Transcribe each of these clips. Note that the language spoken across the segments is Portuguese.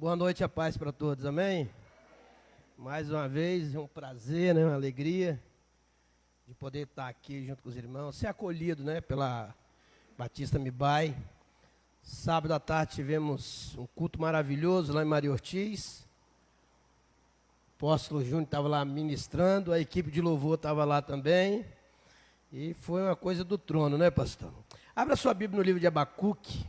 Boa noite, a paz para todos, amém? Mais uma vez, é um prazer, né, uma alegria de poder estar aqui junto com os irmãos, ser acolhido, né, pela Batista Mibai. Sábado à tarde tivemos um culto maravilhoso lá em Maria Ortiz. O apóstolo Júnior estava lá ministrando, a equipe de louvor estava lá também. E foi uma coisa do trono, né, pastor? Abra sua Bíblia no livro de Abacuque.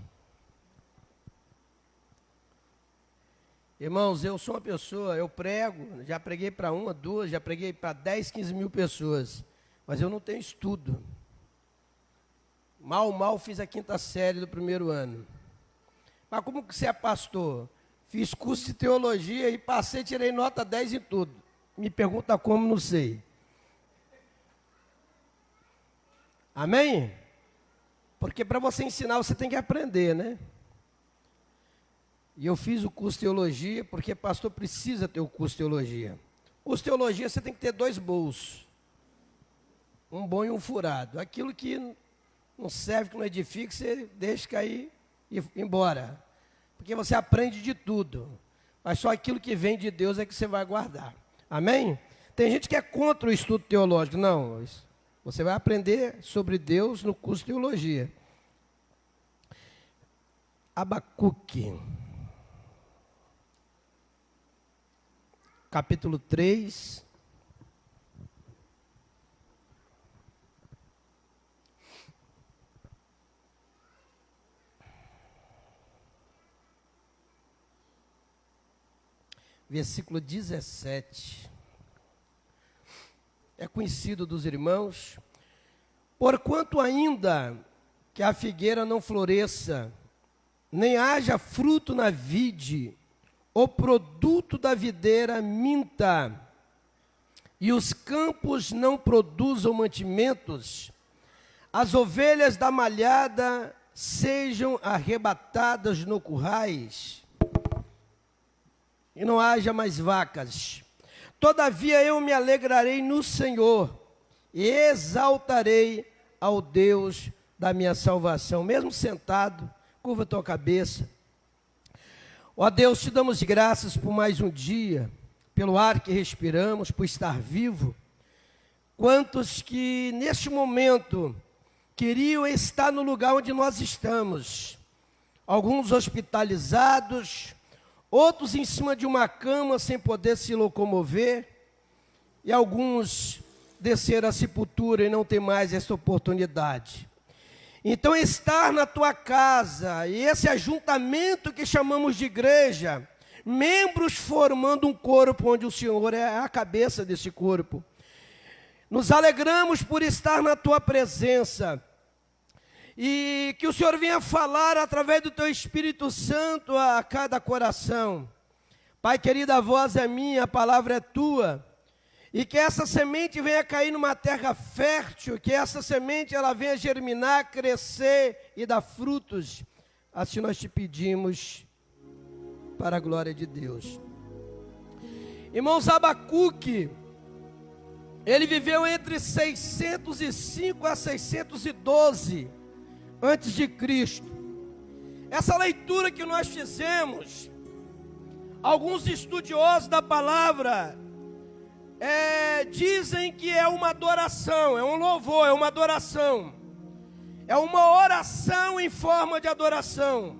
Irmãos, eu sou uma pessoa, eu prego, já preguei para uma, duas, já preguei para 10, 15 mil pessoas, mas eu não tenho estudo. Mal fiz a 5ª série do primeiro ano. Mas como que você é pastor? Fiz curso de teologia e passei, tirei nota 10 em tudo. Me pergunta como, não sei. Amém? Porque para você ensinar, você tem que aprender, né? E eu fiz o curso de teologia, porque pastor precisa ter o curso de teologia. O curso de teologia você tem que ter 2 bolsos. Um bom e um furado. Aquilo que não serve, que não edifica, você deixa cair e ir embora. Porque você aprende de tudo. Mas só aquilo que vem de Deus é que você vai guardar. Amém? Tem gente que é contra o estudo teológico. Não, você vai aprender sobre Deus no curso de teologia. Abacuque. Capítulo 3. Versículo 17. É conhecido dos irmãos. Porquanto ainda que a figueira não floresça, nem haja fruto na vide, o produto da videira minta, e os campos não produzam mantimentos, as ovelhas da malhada sejam arrebatadas no currais, e não haja mais vacas. Todavia eu me alegrarei no Senhor, e exaltarei ao Deus da minha salvação. Mesmo sentado, curva a tua cabeça. Ó Deus, te damos graças por mais um dia, pelo ar que respiramos, por estar vivo. Quantos que neste momento queriam estar no lugar onde nós estamos, alguns hospitalizados, outros em cima de uma cama sem poder se locomover, e alguns desceram à sepultura e não tem mais essa oportunidade. Então estar na tua casa, e esse ajuntamento que chamamos de igreja, membros formando um corpo onde o Senhor é a cabeça desse corpo. Nos alegramos por estar na tua presença, e que o Senhor venha falar através do teu Espírito Santo a cada coração. Pai querido, a voz é minha, a palavra é tua. E que essa semente venha cair numa terra fértil, que essa semente ela venha germinar, crescer e dar frutos. Assim nós te pedimos, para a glória de Deus. Irmãos, Abacuque, ele viveu entre 605 a 612 antes de Cristo. Essa leitura que nós fizemos, alguns estudiosos da palavra dizem que é uma adoração, é um louvor, é uma adoração, é uma oração em forma de adoração.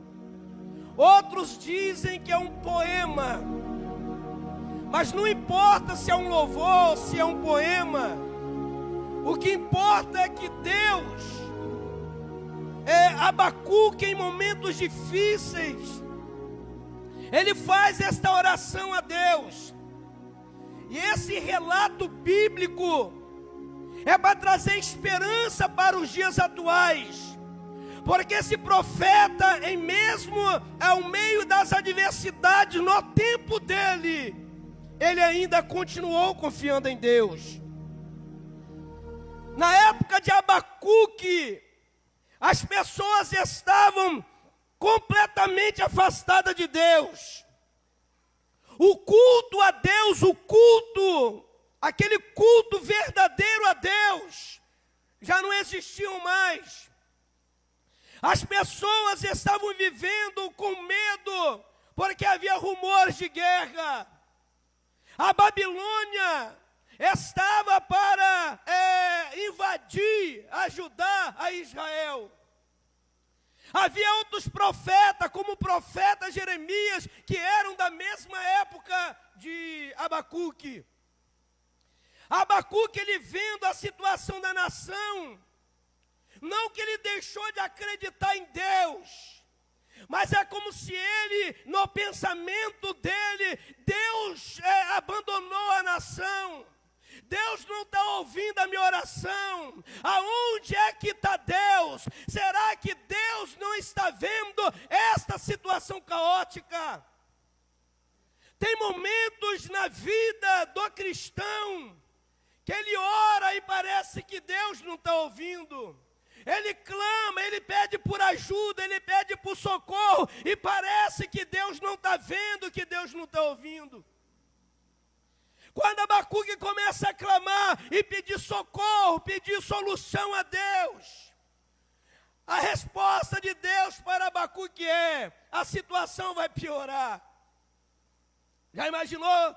Outros dizem que é um poema, mas não importa se é um louvor, se é um poema, o que importa é que Deus, Abacuque em momentos difíceis, ele faz esta oração a Deus. E esse relato bíblico é para trazer esperança para os dias atuais. Porque esse profeta, ao meio das adversidades, no tempo dele, ele ainda continuou confiando em Deus. Na época de Abacuque, as pessoas estavam completamente afastadas de Deus. O culto a Deus, aquele culto verdadeiro a Deus, já não existiam mais. As pessoas estavam vivendo com medo, porque havia rumores de guerra. A Babilônia estava para invadir, ajudar a Israel. Havia outros profetas, como o profeta Jeremias, que eram da mesma época de Abacuque. Abacuque, ele vendo a situação da nação, não que ele deixou de acreditar em Deus, mas é como se ele, no pensamento dele, Deus abandonou a nação. Deus não está ouvindo a minha oração. Aonde é que está Deus? Será que Deus não está vendo esta situação caótica? Tem momentos na vida do cristão que ele ora e parece que Deus não está ouvindo. Ele clama, ele pede por ajuda, ele pede por socorro, e parece que Deus não está vendo, que Deus não está ouvindo. Quando Abacuque começa a clamar e pedir socorro, pedir solução a Deus, a resposta de Deus para Abacuque é: a situação vai piorar. Já imaginou?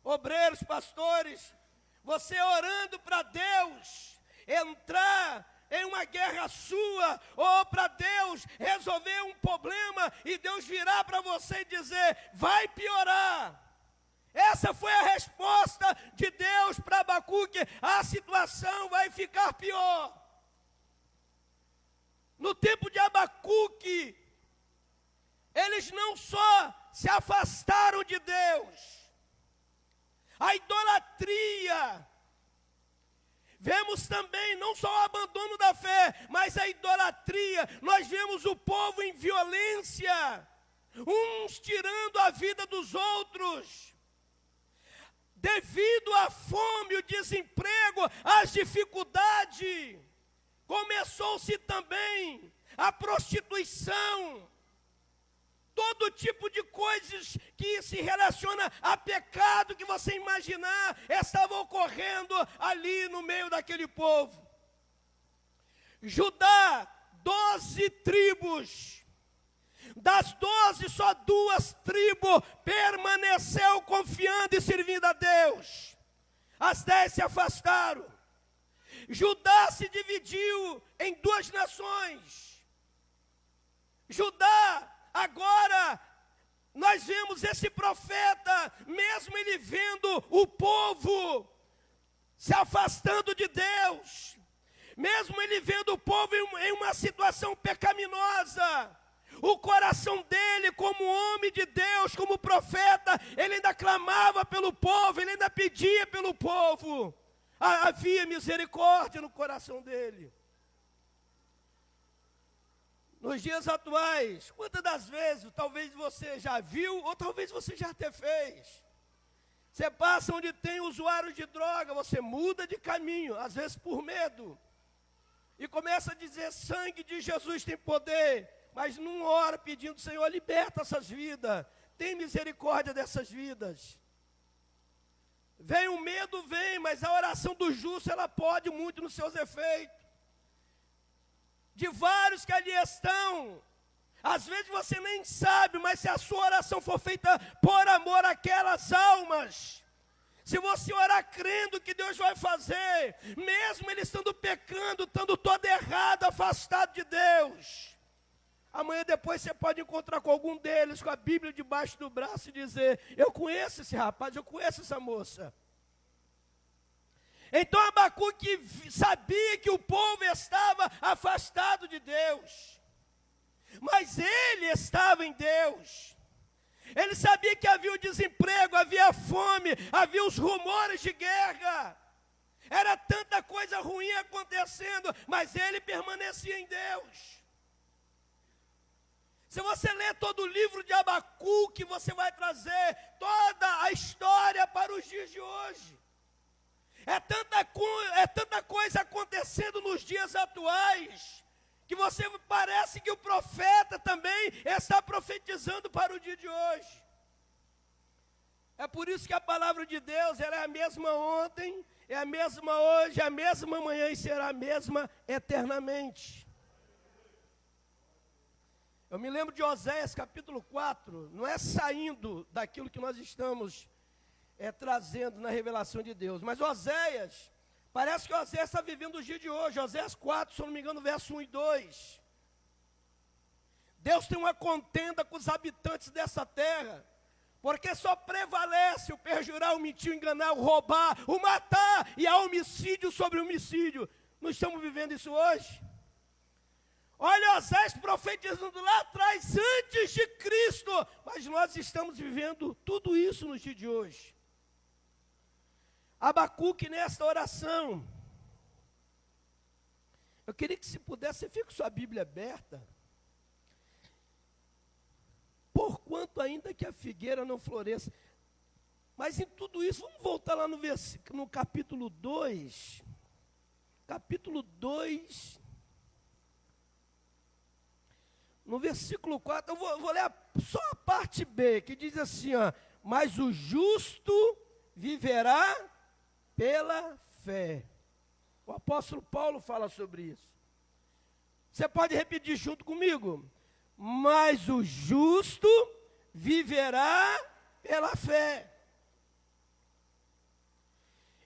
Obreiros, pastores, você orando para Deus entrar em uma guerra sua, ou para Deus resolver um problema, e Deus virar para você e dizer: vai piorar. Essa foi a resposta de Deus para Abacuque: a situação vai ficar pior. No tempo de Abacuque, eles não só se afastaram de Deus, a idolatria. Vemos também não só o abandono da fé, mas a idolatria. Nós vemos o povo em violência, uns tirando a vida dos outros. Devido à fome, o desemprego, às dificuldades, começou-se também a prostituição. Todo tipo de coisas que se relaciona a pecado que você imaginar, estava ocorrendo ali no meio daquele povo. Judá, 12 tribos. Das 12, só 2 tribos permaneceu confiando e servindo a Deus. As 10 se afastaram. Judá se dividiu em 2 nações. Judá, agora, nós vemos esse profeta, mesmo ele vendo o povo se afastando de Deus, mesmo ele vendo o povo em uma situação pecaminosa, o coração dele, como homem de Deus, como profeta, ele ainda clamava pelo povo, ele ainda pedia pelo povo. Havia misericórdia no coração dele. Nos dias atuais, quantas das vezes, talvez você já viu, ou talvez você já até fez. Você passa onde tem usuários de droga, você muda de caminho, às vezes por medo, e começa a dizer: sangue de Jesus tem poder, mas não ora pedindo: Senhor, liberta essas vidas, tem misericórdia dessas vidas. Vem o medo, vem, mas a oração do justo, ela pode muito nos seus efeitos. De vários que ali estão, às vezes você nem sabe, mas se a sua oração for feita por amor àquelas almas, se você orar crendo que Deus vai fazer, mesmo ele estando pecando, estando todo errado, afastado de Deus, amanhã depois você pode encontrar com algum deles, com a Bíblia debaixo do braço, e dizer: eu conheço esse rapaz, eu conheço essa moça. Então Abacuque sabia que o povo estava afastado de Deus, mas ele estava em Deus. Ele sabia que havia o desemprego, havia a fome, havia os rumores de guerra. Era tanta coisa ruim acontecendo, mas ele permanecia em Deus. Se você ler todo o livro de Abacuque, você vai trazer toda a história para os dias de hoje. É tanta coisa acontecendo nos dias atuais, que você parece que o profeta também está profetizando para o dia de hoje. É por isso que a palavra de Deus, ela é a mesma ontem, é a mesma hoje, é a mesma amanhã e será a mesma eternamente. Eu me lembro de Oséias capítulo 4, não é saindo daquilo que nós estamos trazendo na revelação de Deus, mas Oséias, parece que Oséias está vivendo os dias de hoje. Oséias 4, se eu não me engano, verso 1 e 2. Deus tem uma contenda com os habitantes dessa terra, porque só prevalece o perjurar, o mentir, o enganar, o roubar, o matar, e há homicídio sobre homicídio. Nós estamos vivendo isso hoje. Olha Oséias profetizando lá atrás, antes de Cristo, mas nós estamos vivendo tudo isso nos dias de hoje. Abacuque, nesta oração, eu queria que, se pudesse, você fique com sua Bíblia aberta. Porquanto ainda que a figueira não floresça. Mas em tudo isso, vamos voltar lá no capítulo 2. Capítulo 2, no versículo 4, eu vou ler só a parte B, que diz assim, ó, mas o justo viverá pela fé. O apóstolo Paulo fala sobre isso. Você pode repetir junto comigo? Mas o justo viverá pela fé.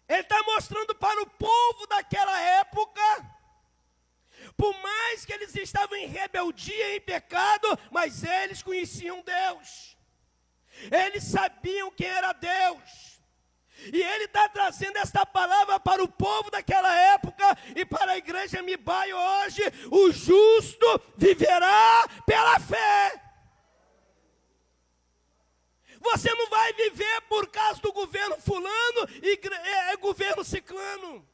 Ele está mostrando para o povo daquela época, por mais que eles estavam em rebeldia e em pecado, mas eles conheciam Deus. Eles sabiam quem era Deus. E ele está trazendo esta palavra para o povo daquela época e para a igreja Mibai hoje. O justo viverá pela fé. Você não vai viver por causa do governo fulano e governo ciclano.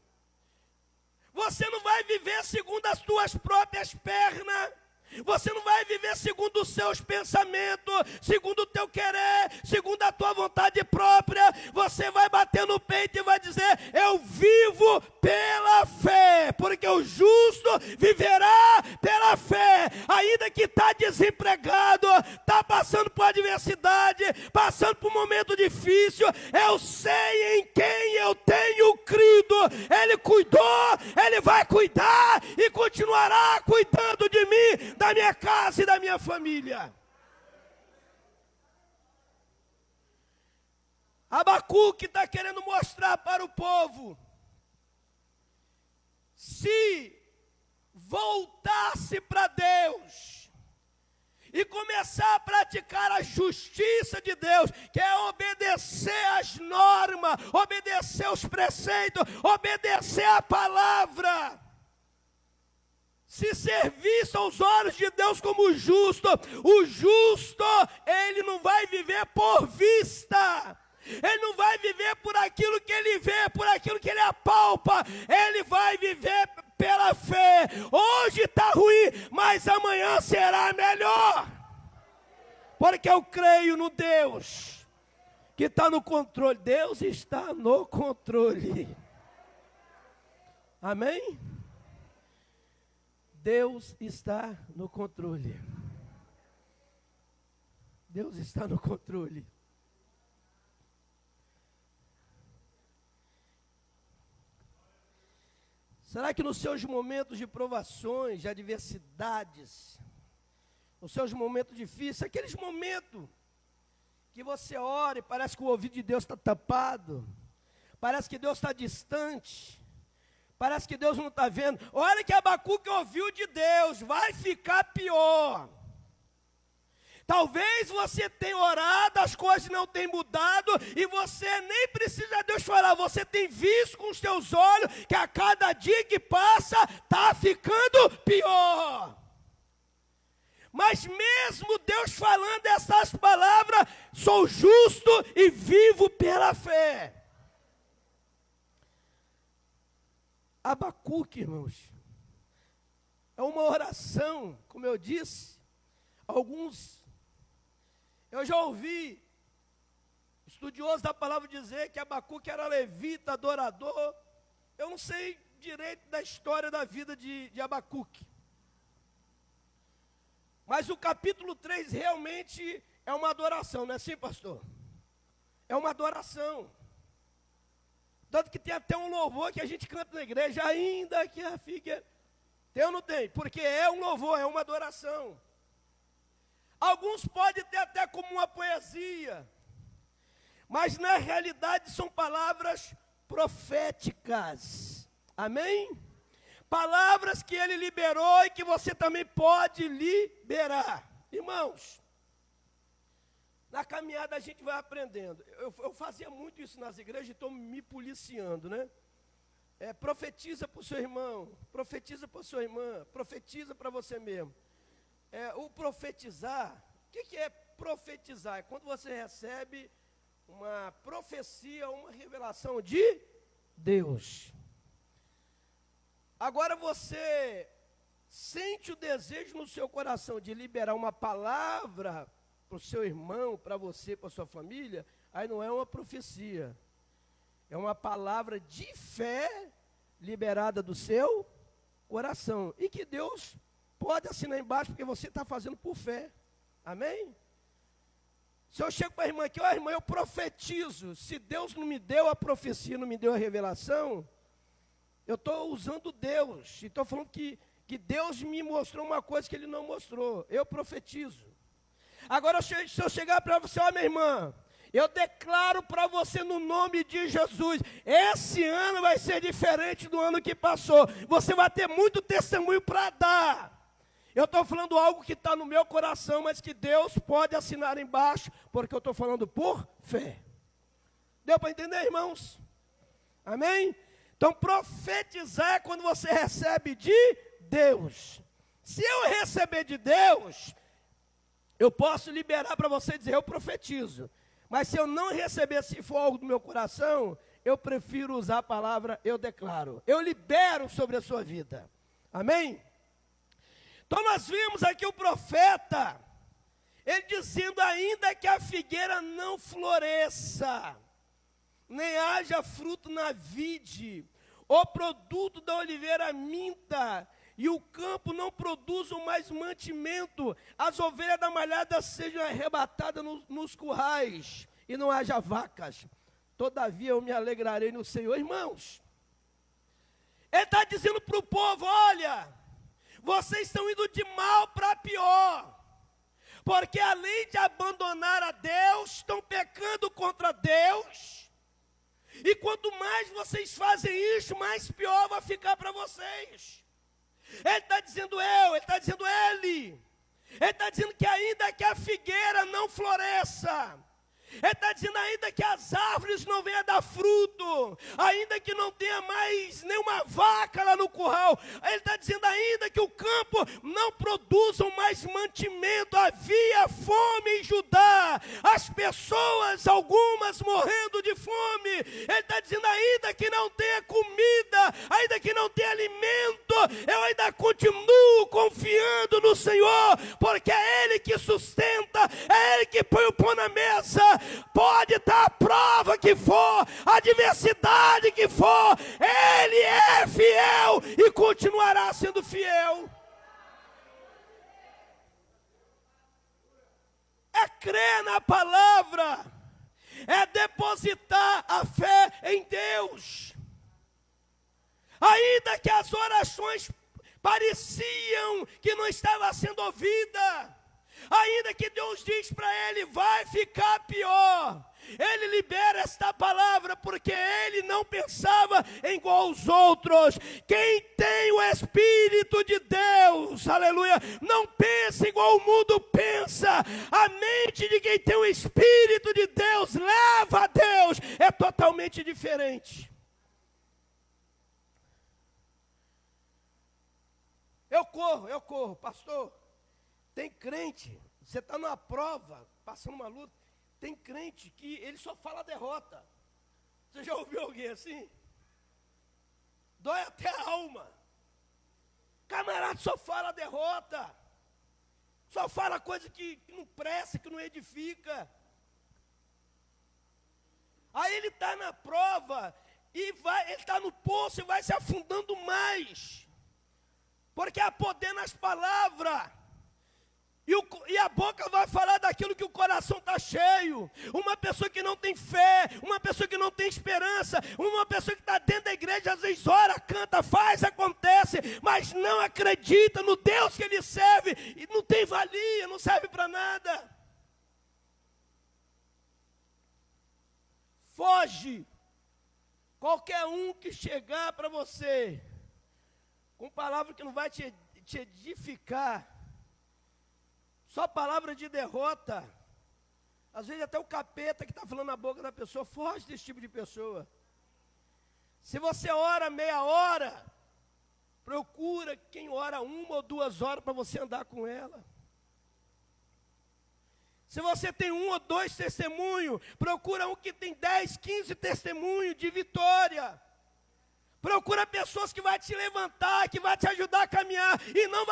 Você não vai viver segundo as tuas próprias pernas. Você não vai viver segundo os seus pensamentos, segundo o teu querer, segundo a tua vontade própria. Você vai bater no peito e vai dizer, eu vivo pela fé, porque o justo viverá pela fé. Ainda que está desempregado, está passando por adversidade, passando por um momento difícil, eu sei em quem eu tenho crido. Ele cuidou, Ele vai cuidar e continuará cuidando de mim, da minha casa e da minha família. Abacuque está querendo mostrar para o povo, se voltasse para Deus e começar a praticar a justiça de Deus, que é obedecer às normas, obedecer os preceitos, obedecer a palavra, se servisse aos olhos de Deus como justo, o justo, ele não vai viver por vista, ele não vai viver por aquilo que ele vê, por aquilo que ele apalpa, ele vai viver pela fé. Hoje está ruim, mas amanhã será melhor, porque eu creio no Deus que está no controle. Deus está no controle. Amém? Deus está no controle. Deus está no controle. Será que nos seus momentos de provações, de adversidades, nos seus momentos difíceis, aqueles momentos que você ora e parece que o ouvido de Deus está tapado, parece que Deus está distante, parece que Deus não está vendo. Olha que Abacuque ouviu de Deus, vai ficar pior. Talvez você tenha orado, as coisas não tenham mudado, e você nem precisa Deus falar, você tem visto com os teus olhos, que a cada dia que passa, está ficando pior. Mas mesmo Deus falando essas palavras, sou justo e vivo pela fé. Abacuque, irmãos, é uma oração, como eu disse, eu já ouvi estudiosos da palavra dizer que Abacuque era levita, adorador. Eu não sei direito da história da vida de Abacuque. Mas o capítulo 3 realmente é uma adoração, não é assim, pastor? É uma adoração. Tanto que tem até um louvor que a gente canta na igreja, ainda que a figueira. Tem ou não tem? Porque é um louvor, é uma adoração. Alguns podem ter até como uma poesia, mas na realidade são palavras proféticas. Amém? Palavras que ele liberou e que você também pode liberar. Irmãos, na caminhada a gente vai aprendendo. Eu fazia muito isso nas igrejas e estou me policiando, né? Profetiza para o seu irmão, profetiza para a sua irmã, profetiza para você mesmo. O profetizar, o que é profetizar? É quando você recebe uma profecia, uma revelação de Deus. Agora você sente o desejo no seu coração de liberar uma palavra para o seu irmão, para você, para a sua família, aí não é uma profecia. É uma palavra de fé liberada do seu coração. E que Deus pode assinar embaixo, porque você está fazendo por fé. Amém? Se eu chego para a irmã aqui, irmã, eu profetizo. Se Deus não me deu a profecia, não me deu a revelação, eu estou usando Deus. E estou falando que Deus me mostrou uma coisa que Ele não mostrou. Eu profetizo. Agora, se eu chegar para você, minha irmã, eu declaro para você no nome de Jesus, esse ano vai ser diferente do ano que passou. Você vai ter muito testemunho para dar. Eu estou falando algo que está no meu coração, mas que Deus pode assinar embaixo, porque eu estou falando por fé. Deu para entender, irmãos? Amém? Então, profetizar é quando você recebe de Deus. Se eu receber de Deus, eu posso liberar para você dizer, eu profetizo. Mas se eu não receber, se for algo do meu coração, eu prefiro usar a palavra, eu declaro. Eu libero sobre a sua vida. Amém? Então nós vimos aqui o profeta, ele dizendo, ainda que a figueira não floresça, nem haja fruto na vide, o produto da oliveira minta, e o campo não produza mais mantimento, as ovelhas da malhada sejam arrebatadas nos currais, e não haja vacas. Todavia eu me alegrarei no Senhor. Irmãos, ele está dizendo para o povo, olha, vocês estão indo de mal para pior, porque além de abandonar a Deus, estão pecando contra Deus, e quanto mais vocês fazem isso, mais pior vai ficar para vocês. Ele está dizendo ele está dizendo ele está dizendo que ainda que a figueira não floresça, ele está dizendo ainda que as árvores não venham a dar fruto, ainda que não tenha mais nenhuma vaca lá no curral, ele está dizendo ainda que o campo não produza mais mantimento, havia fome em Judá, as pessoas, algumas morrendo de fome, ele está dizendo ainda que não tenha comida, ainda que não tenha alimento, eu ainda continuo confiando no Senhor, porque é Ele que sustenta, é Ele que põe o pão na mesa. Pode estar a prova que for, a adversidade que for, Ele é fiel e continuará sendo fiel. É crer na palavra, é depositar a fé em Deus. Ainda que as orações pareciam que não estavam sendo ouvidas, ainda que Deus diz para ele, vai ficar pior, ele libera esta palavra, porque ele não pensava igual aos outros. Quem tem o Espírito de Deus, aleluia, não pensa igual o mundo pensa. A mente de quem tem o Espírito de Deus, leva a Deus, é totalmente diferente. Eu corro, pastor. Tem crente, você está numa prova, passando uma luta, tem crente que ele só fala derrota. Você já ouviu alguém assim? Dói até a alma. Camarada só fala derrota, só fala coisa que não presta, que não edifica. Aí ele está na prova, e ele está no poço e vai se afundando mais, porque há poder nas palavras. E a boca vai falar daquilo que o coração está cheio. Uma pessoa que não tem fé, uma pessoa que não tem esperança, uma pessoa que está dentro da igreja, às vezes ora, canta, faz, acontece, mas não acredita no Deus que ele serve, e não tem valia, não serve para nada. Foge. Qualquer um que chegar para você com palavra que não vai te edificar, só palavra de derrota, às vezes até o capeta que está falando na boca da pessoa, foge desse tipo de pessoa. Se você ora meia hora, procura quem ora 1 ou 2 horas para você andar com ela. Se você tem 1 ou 2 testemunhos, procura um que tem 10, 15 testemunhos de vitória. Procura pessoas que vão te levantar, que vão te ajudar a caminhar, e não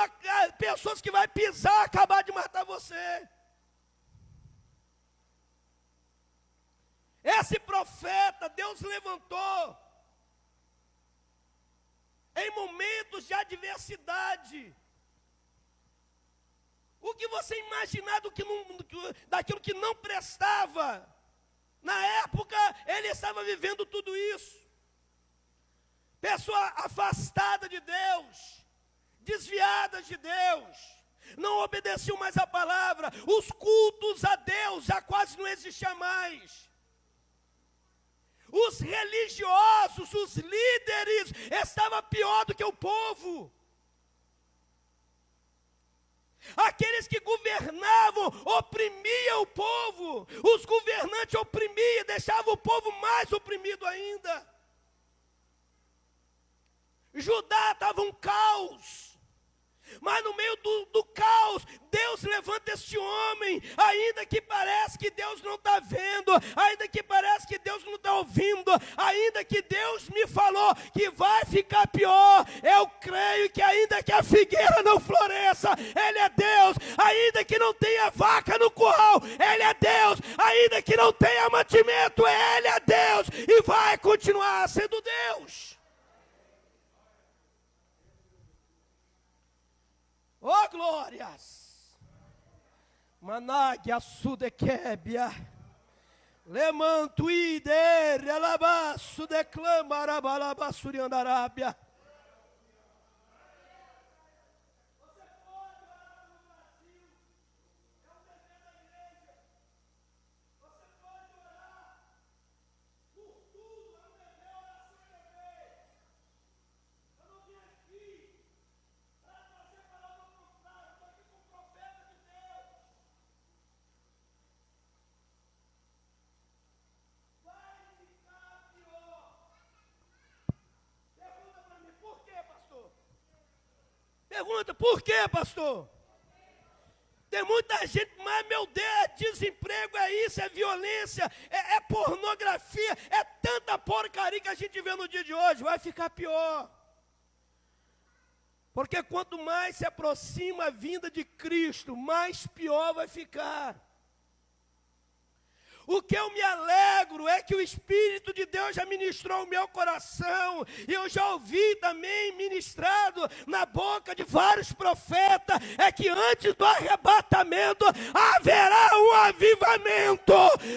pessoas que vão pisar, acabar de matar você. Esse profeta, Deus levantou em momentos de adversidade. O que você imaginar daquilo que não prestava, na época ele estava vivendo tudo isso. Pessoa afastada de Deus, desviada de Deus, não obedeciam mais a palavra, os cultos a Deus já quase não existiam mais. Os religiosos, os líderes, estavam pior do que o povo. Aqueles que governavam, oprimiam o povo. Os governantes oprimiam, deixavam o povo mais oprimido ainda. Judá estava um caos, mas no meio do caos, Deus levanta este homem, ainda que parece que Deus não está vendo, ainda que parece que Deus não está ouvindo, ainda que Deus me falou que vai ficar pior, eu creio que ainda que a figueira não floresça, Ele é Deus, ainda que não tenha vaca no curral, Ele é Deus, ainda que não tenha mantimento, Ele é Deus, e vai continuar sendo Deus. Oh, glórias! Manag asudekebia. Lemanto ider, alabaço declama, arabalabasuriandarábia. Pergunta, por quê, pastor? Tem muita gente, mas meu Deus, é desemprego, é isso, é violência, é pornografia, é tanta porcaria que a gente vê no dia de hoje, vai ficar pior. Porque quanto mais se aproxima a vinda de Cristo, mais pior vai ficar. O que eu me alegro é que o Espírito de Deus já ministrou o meu coração, e eu já ouvi também ministrado na boca de vários profetas, é que antes do arrebatamento haverá um avivamento.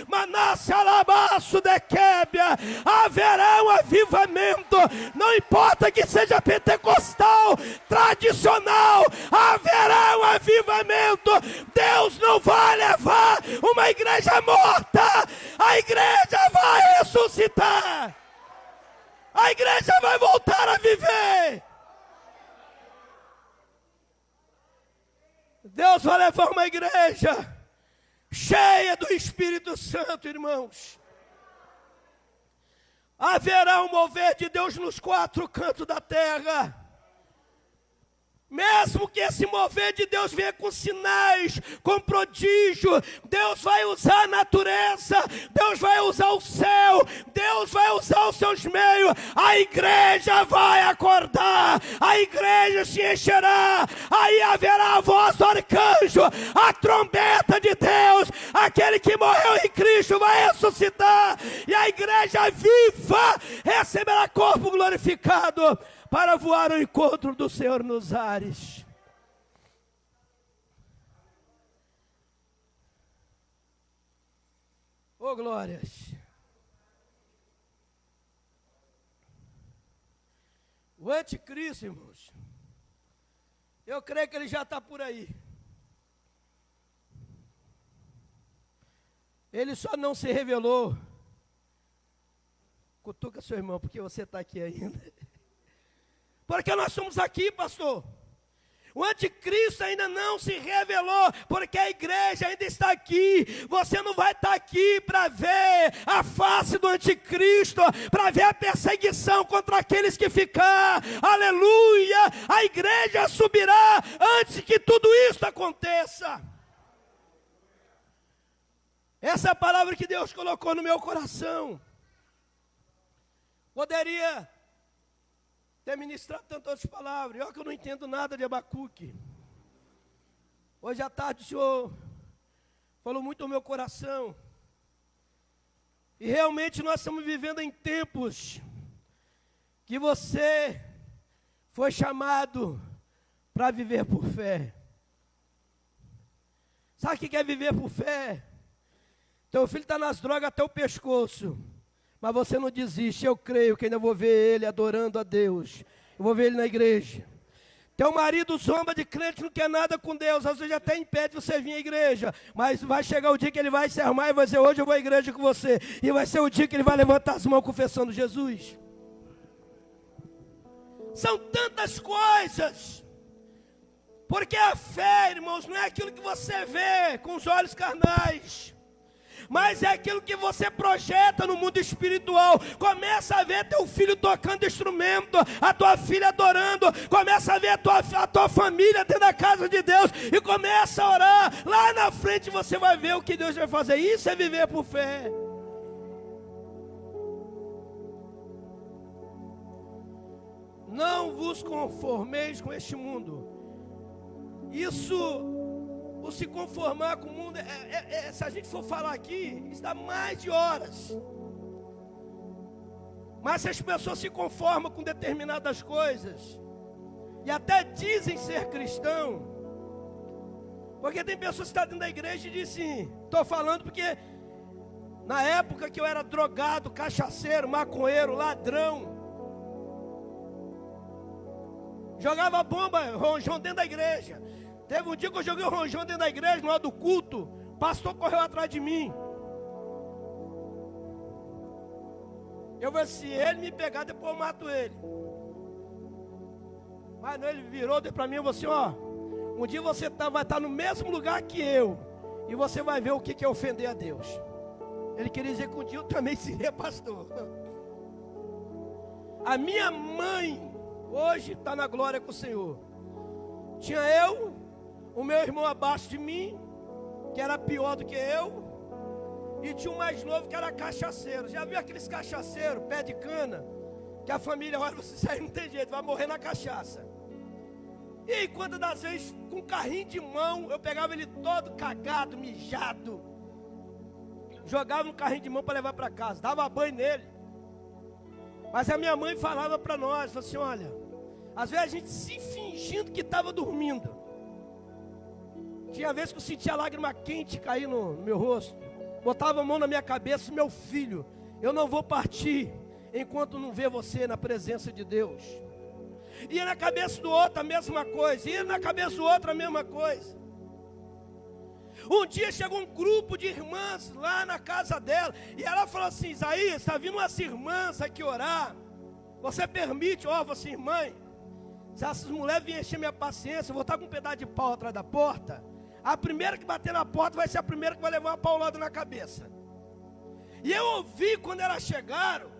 Manasse alabaço de québia, haverá um avivamento, não importa que seja pentecostal, tradicional, haverá um avivamento. Deus não vai levar uma igreja morta, a igreja vai ressuscitar, a igreja vai voltar a viver. Deus vai levar uma igreja cheia do Espírito Santo, irmãos. Haverá um mover de Deus nos 4 cantos da terra. Mesmo que esse mover de Deus venha com sinais, com prodígio, Deus vai usar a natureza, Deus vai usar o céu, Deus vai usar os seus meios, a igreja vai acordar, a igreja se encherá, aí haverá a voz do arcanjo, a trombeta de Deus, aquele que morreu em Cristo vai ressuscitar, e a igreja viva receberá corpo glorificado, para voar ao encontro do Senhor nos ares. Oh, glórias. O anticristo, irmãos, eu creio que ele já está por aí. Ele só não se revelou. Cutuca seu irmão, porque você está aqui ainda. Porque nós estamos aqui, pastor. O anticristo ainda não se revelou, porque a igreja ainda está aqui. Você não vai estar aqui para ver a face do anticristo, para ver a perseguição contra aqueles que ficar. Aleluia! A igreja subirá antes que tudo isso aconteça. Essa é a palavra que Deus colocou no meu coração. Poderia ter ministrado tantas outras palavras. Eu que eu não entendo nada de Abacuque. Hoje à tarde o Senhor falou muito ao meu coração. E realmente nós estamos vivendo em tempos que você foi chamado para viver por fé. Sabe o que é viver por fé? Teu filho está nas drogas até o pescoço. Mas você não desiste, eu creio que ainda vou ver ele adorando a Deus. Eu vou ver ele na igreja. Teu marido zomba de crente, não quer nada com Deus. Às vezes até impede você vir à igreja. Mas vai chegar o dia que ele vai se armar e vai dizer, hoje eu vou à igreja com você. E vai ser o dia que ele vai levantar as mãos confessando Jesus. São tantas coisas. Porque a fé, irmãos, não é aquilo que você vê com os olhos carnais. Mas é aquilo que você projeta no mundo espiritual. Começa a ver teu filho tocando instrumento, a tua filha adorando, começa a ver a tua família dentro da casa de Deus, e começa a orar. Lá na frente você vai ver o que Deus vai fazer. Isso é viver por fé. Não vos conformeis com este mundo. Isso... O se conformar com o mundo, se a gente for falar aqui, isso dá mais de horas. Mas se as pessoas se conformam com determinadas coisas, e até dizem ser cristão, porque tem pessoas que estão dentro da igreja e dizem assim, estou falando porque na época que eu era drogado, cachaceiro, maconheiro, ladrão, jogava bomba, ronjão dentro da igreja. Teve um dia que eu joguei o ronjão dentro da igreja, no hora do culto, o pastor correu atrás de mim. Eu falei, se ele me pegar, depois eu mato ele. Mas não, ele virou, deu para mim e falou assim, ó, um dia você vai estar no mesmo lugar que eu, e você vai ver o que é ofender a Deus. Ele queria dizer que um dia eu também seria pastor. A minha mãe, hoje está na glória com o Senhor. Tinha eu, o meu irmão abaixo de mim, que era pior do que eu, e tinha um mais novo que era cachaceiro. Já viu aqueles cachaceiros, pé de cana, que a família, olha, você sai, não tem jeito, vai morrer na cachaça. E aí, quando das vezes, com um carrinho de mão, eu pegava ele todo cagado, mijado, jogava no carrinho de mão para levar para casa, dava banho nele. Mas a minha mãe falava para nós, falou assim, olha, às vezes a gente se fingindo que estava dormindo. Tinha vezes que eu sentia lágrima quente cair no meu rosto. Botava a mão na minha cabeça, meu filho, eu não vou partir enquanto não ver você na presença de Deus. Ia na cabeça do outro a mesma coisa, ia na cabeça do outro a mesma coisa. Um dia chegou um grupo de irmãs lá na casa dela, e ela falou assim, Isaías, está vindo umas irmãs aqui orar, você permite, ó, você mãe, se essas mulheres vierem encher minha paciência, eu vou estar com um pedaço de pau atrás da porta, a primeira que bater na porta vai ser a primeira que vai levar uma paulada na cabeça. E eu ouvi quando elas chegaram,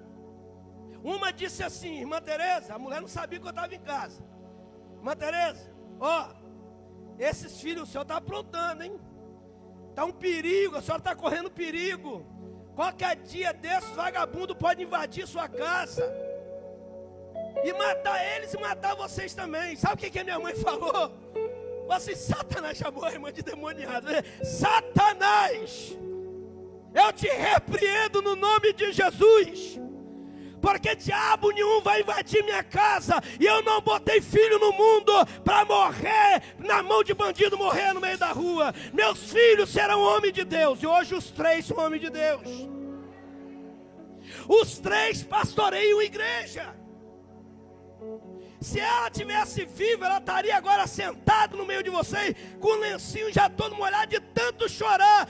uma disse assim, irmã Tereza, a mulher não sabia que eu estava em casa. Irmã Tereza, ó, esses filhos o senhor está aprontando, hein? Está um perigo, a senhora está correndo perigo. Qualquer dia desses vagabundos pode invadir sua casa e matar eles e matar vocês também. Sabe o que a minha mãe falou? Assim, Satanás chamou a irmã de demoniado. Satanás, eu te repreendo no nome de Jesus, porque diabo nenhum vai invadir minha casa, e eu não botei filho no mundo para morrer na mão de bandido, morrer no meio da rua. Meus filhos serão homens de Deus, e hoje os 3 são homens de Deus. Os 3 pastoreiam igreja. Se ela tivesse viva, ela estaria agora sentada no meio de vocês, com o lencinho já todo molhado, de tanto chorar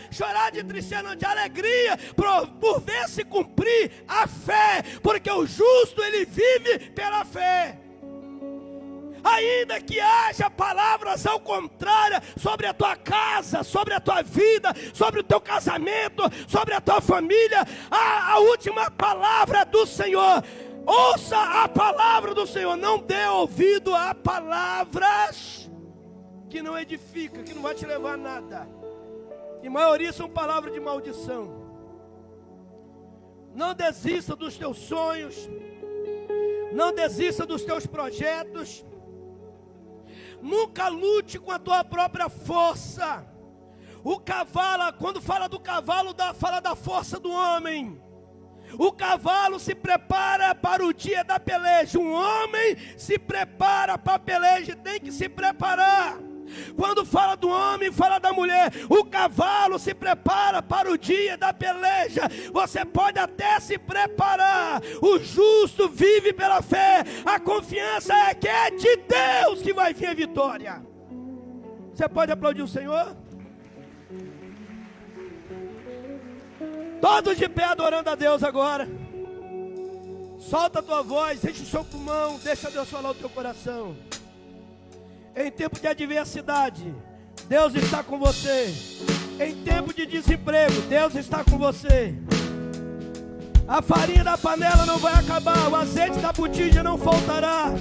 de tristeza, não, de alegria, por ver se cumprir a fé, porque o justo, ele vive pela fé. Ainda que haja palavras ao contrário sobre a tua casa, sobre a tua vida, sobre o teu casamento, sobre a tua família, a última palavra do Senhor. Ouça a palavra do Senhor, não dê ouvido a palavras que não edificam, que não vai te levar a nada. E a maioria são palavras de maldição. Não desista dos teus sonhos, não desista dos teus projetos. Nunca lute com a tua própria força. O cavalo, quando fala do cavalo, fala da força do homem. O cavalo se prepara para o dia da peleja. Um homem se prepara para a peleja e tem que se preparar. Quando fala do homem, fala da mulher. O cavalo se prepara para o dia da peleja. Você pode até se preparar. O justo vive pela fé. A confiança é que é de Deus que vai vir a vitória. Você pode aplaudir o Senhor? Todos de pé adorando a Deus agora. Solta a tua voz, enche o seu pulmão, deixa Deus falar o teu coração. Em tempo de adversidade, Deus está com você. Em tempo de desemprego, Deus está com você. A farinha da panela não vai acabar, o azeite da botija não faltará.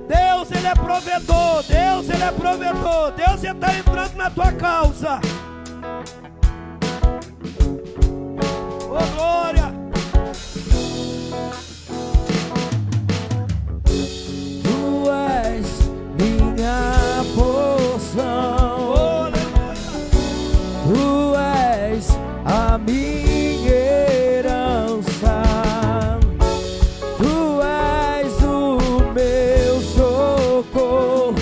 Deus, Ele é provedor, Deus, Ele é provedor. Deus está entrando na tua causa. Oh, glória! Tu és minha porção, Oh, aleluia! Tu és a minha herança, Tu és o meu socorro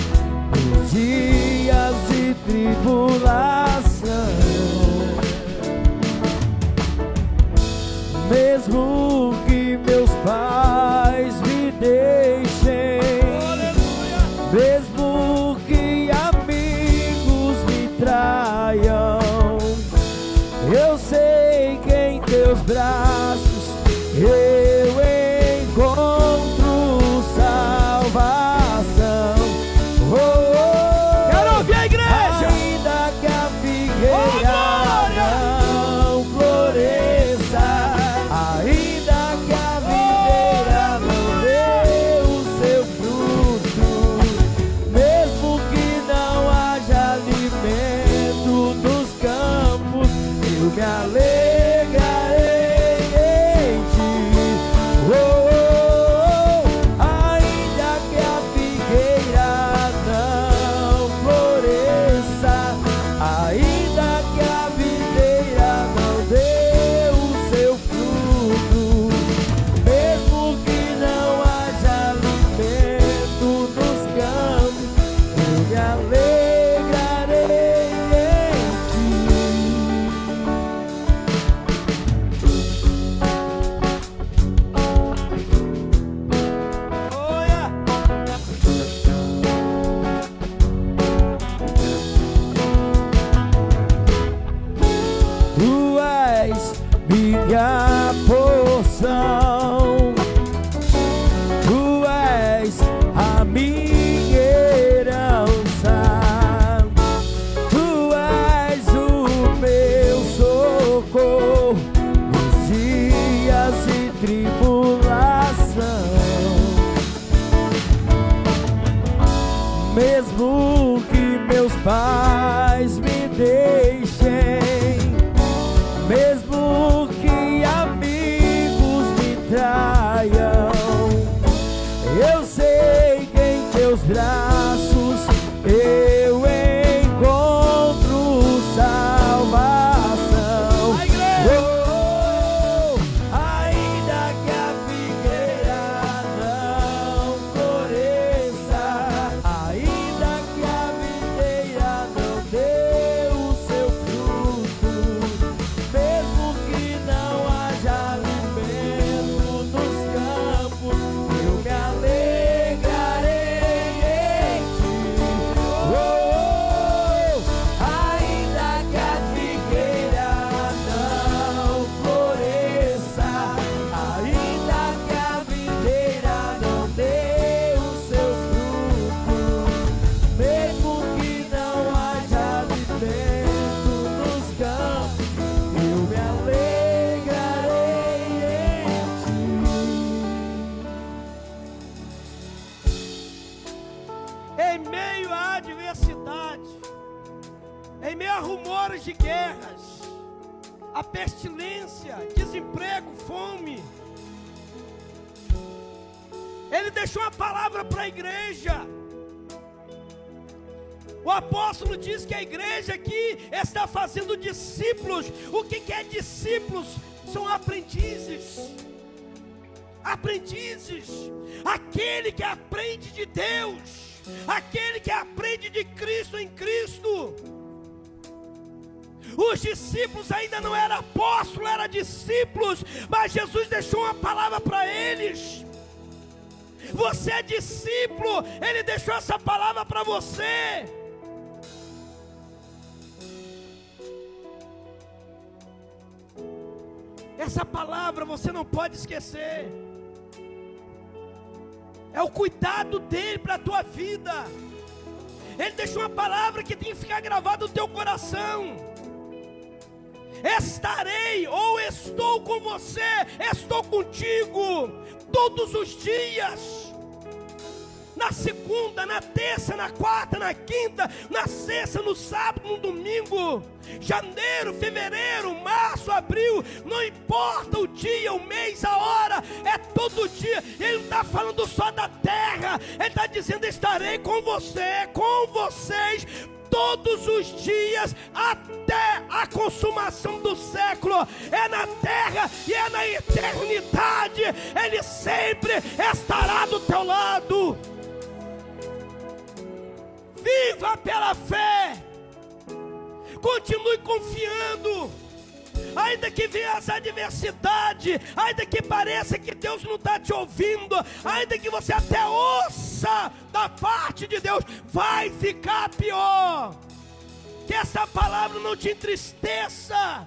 nos dias de tribulação. Mesmo que meus pais me deixem, mesmo que amigos me traiam, eu sei que em teus braços eu encontro salvação. Oh, oh, quero ouvir a igreja! Ainda que a figueira não floresça, ainda que a videira não dê o seu fruto, mesmo que não haja alimento nos campos, eu me alegrarei em ti. Oh, oh, oh, ainda que a figueira não floresça, ainda que a videira não dê o seu fruto, mesmo que não haja alimento nos campos, eu me alegrarei em ti. há rumores de guerras, a pestilência, desemprego, fome. Ele deixou uma palavra para a igreja. O apóstolo diz que a igreja aqui está fazendo discípulos. O que é discípulos? São aprendizes. Aprendizes. Aquele que aprende de Deus, aquele que aprende de Cristo em Cristo. Os discípulos ainda não eram apóstolos, eram discípulos, mas Jesus deixou uma palavra para eles. Você é discípulo, Ele deixou essa palavra para você. Essa palavra você não pode esquecer. É o cuidado dele para a tua vida. Ele deixou uma palavra que tem que ficar gravada no teu coração. Estarei ou estou com você, estou contigo todos os dias. Na segunda, na terça, na quarta, na quinta, na sexta, no sábado, no domingo. Janeiro, fevereiro, março, abril, não importa o dia, o mês, a hora, é todo dia. Ele não está falando só da terra, ele está dizendo: estarei com você, com vocês, todos os dias, até a consumação do século. É na terra e é na eternidade. Ele sempre estará do teu lado. Viva pela fé. Continue confiando. Ainda que venha as adversidades, ainda que pareça que Deus não está te ouvindo, ainda que você até ouça da parte de Deus, vai ficar pior. Que essa palavra não te entristeça,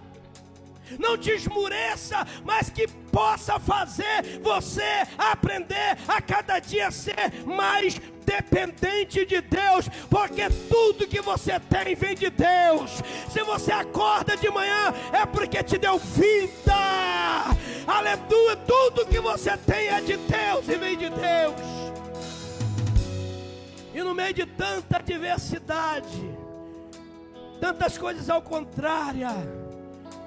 não te esmureça, mas que possa fazer você aprender a cada dia ser mais dependente de Deus, porque tudo que você tem vem de Deus. Se você acorda de manhã, é porque te deu vida. Aleluia, tudo que você tem é de Deus e vem de Deus. E no meio de tanta adversidade, tantas coisas ao contrário,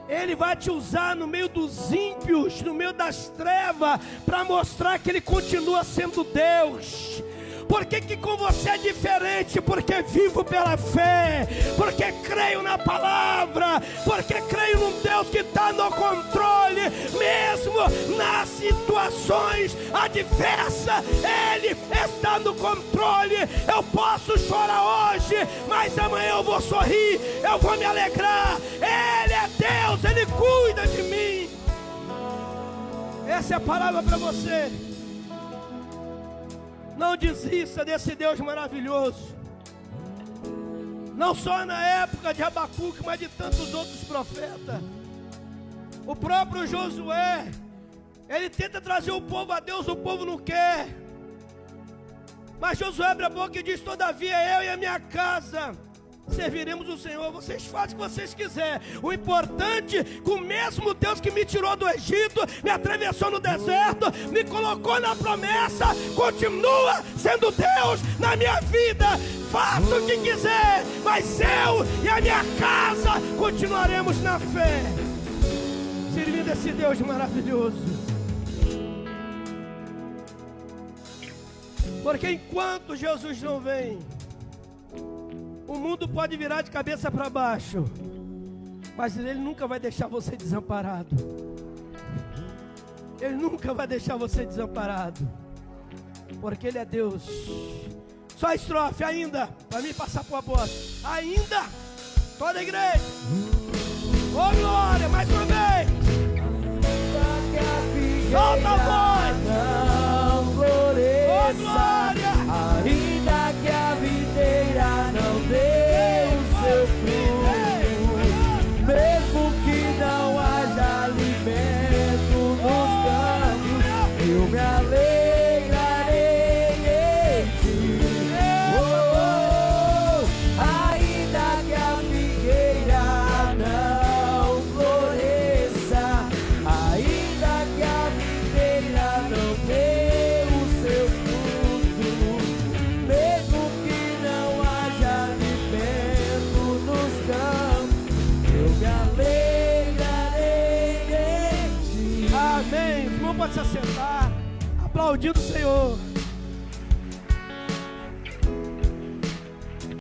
Ele vai te usar no meio dos ímpios, no meio das trevas, para mostrar que Ele continua sendo Deus. Por que com você é diferente? Porque vivo pela fé, porque creio na palavra, porque creio num Deus que está no controle, mesmo nas situações adversas, Ele está no controle. Eu posso chorar hoje, mas amanhã eu vou sorrir, eu vou me alegrar. Ele é Deus, Ele cuida de mim. Essa é a palavra para você. Não desista desse Deus maravilhoso. Não só na época de Abacuque, mas de tantos outros profetas. O próprio Josué, ele tenta trazer o povo a Deus, o povo não quer. Mas Josué abre a boca e diz: todavia eu e a minha casa serviremos o Senhor. Vocês fazem o que vocês quiserem. O importante é que o mesmo Deus que me tirou do Egito, me atravessou no deserto, me colocou na promessa, continua sendo Deus na minha vida. Faça o que quiser, mas eu e a minha casa continuaremos na fé, servindo esse Deus maravilhoso. Porque enquanto Jesus não vem, o mundo pode virar de cabeça para baixo, mas Ele nunca vai deixar você desamparado. Ele nunca vai deixar você desamparado, porque Ele é Deus. Só a estrofe ainda, para mim passar por a bosta. Ainda, toda a igreja. Oh glória, mais uma vez. Solta a voz. Oh glória. Ainda que a videira não dê o seu fruto, mesmo que não haja alimento nos campos, eu me alegrarei em ti. Ainda que a figueira não floresça, ainda que a videira pode se assentar, aplaudindo o Senhor.